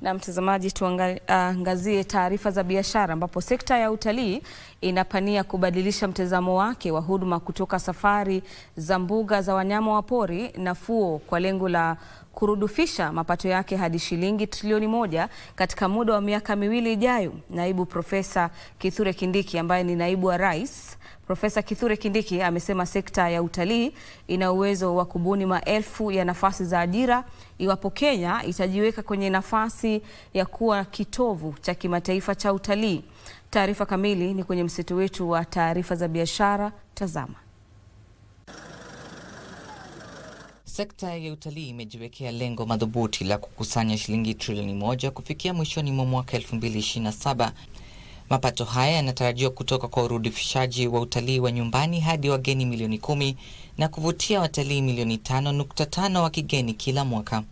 Na mtazamaji, tuangazie taarifa za biashara ambapo sekta ya utalii inapania kubadilisha mtazamo wake wa huduma kutoka safari za mbuga za wanyama wa pori na fuo kwa lengo la kurudufisha mapato yake hadi shilingi trilioni 1 katika muda wa miaka 2 ijayo. Naibu Profesa Kithure Kindiki ambaye ni naibu wa rais, Profesa Kithure Kindiki amesema sekta ya utalii ina uwezo wa kubuni maelfu ya nafasi za ajira iwapo Kenya itajiweka kwenye nafasi ya kuwa kitovu cha kimataifa cha utalii. Taarifa kamili ni kwenye mseto wetu wa taarifa za biashara. Tazama. Sekta ya utalii imejiwekea lengo madhubuti la kukusanya shilingi trilioni 1 kufikia mwishoni mwa mwaka 2027. Mapato haya yanatarajiwa kutoka kwa urudifishaji wa utalii wa nyumbani hadi wageni milioni 10 na kuvutia watalii milioni 5.5 wa kigeni kila mwaka.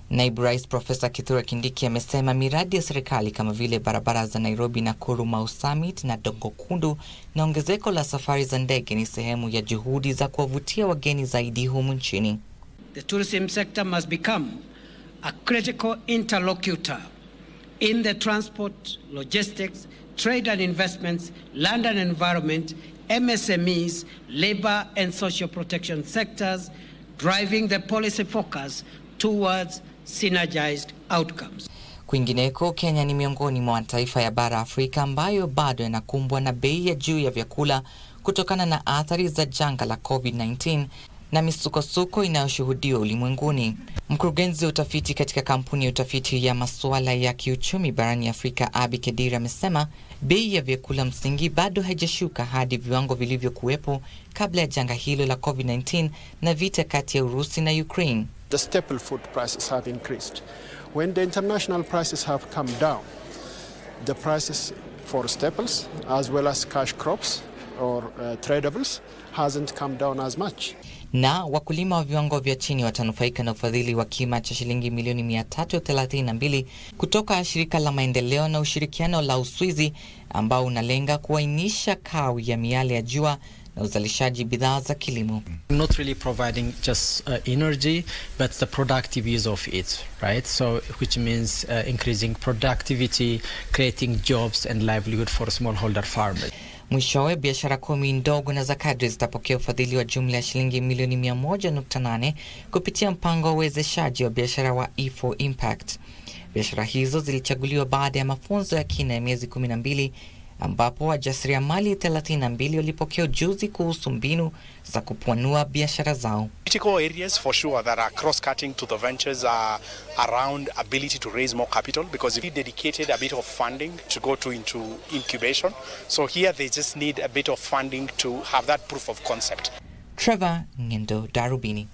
Naibu Rais Profesa Kithure Kindiki amesema miradi ya serikali kama vile barabara za Nairobi Nakuru Mau Summit na Dongo Kundu na ongezeko la safari za ndege ni sehemu ya juhudi za kuwavutia wageni zaidi humu nchini. The tourism sector must become a critical interlocutor in the transport, logistics, trade and investments, land and environment, MSMEs, labor and social protection sectors, driving the policy focus towards synergized outcomes. Kwingineko, Kenya ni miongoni mwa mataifa ya bara Afrika ambayo bado yanakumbwa na bei ya juu ya vyakula kutokana na athari za janga la COVID-19 na misukosuko inayoshuhudiwa ulimwenguni. Mkurugenzi wa utafiti katika kampuni ya utafiti ya masuala ya kiuchumi barani Afrika, Abi Kedira, amesema bei ya vyakula msingi bado haijashuka hadi viwango vilivyokuwepo kabla ya janga hilo la COVID-19 na vita kati ya Urusi na Ukraine. The staple food prices have increased. When the international prices have come down, the prices for staples as well as cash crops or tradables hasn't come down as much. Na wakulima wa viwango vya chini watanufaika na ufadhili wa kima cha shilingi milioni 332 kutoka shirika la maendeleo na ushirikiano la Uswizi ambao unalenga kuainisha kawi ya miale ya jua na uzalishaji bidhaa za kilimo. Not really providing just energy, but the productive use of it, right? So which means increasing productivity, creating jobs and livelihood for smallholder farmers. Mwishowe, biashara 10 ndogo na za kadri zitapokea ufadhili wa jumla ya shilingi milioni 100.8 kupitia mpango wa uwezeshaji wa biashara wa E4 Impact. Biashara hizo zilichaguliwa baada ya mafunzo ya kina ya miezi 12 ambapo wajasiriamali 32 walipokea ujuzi kuhusu mbinu za kupanua biashara zao. Critical areas for sure that are cross-cutting to the ventures are around ability to raise more capital, because if we dedicated a bit of funding to go into incubation, so here they just need a bit of funding to have that proof of concept. Trevor Ngendo, Darubini.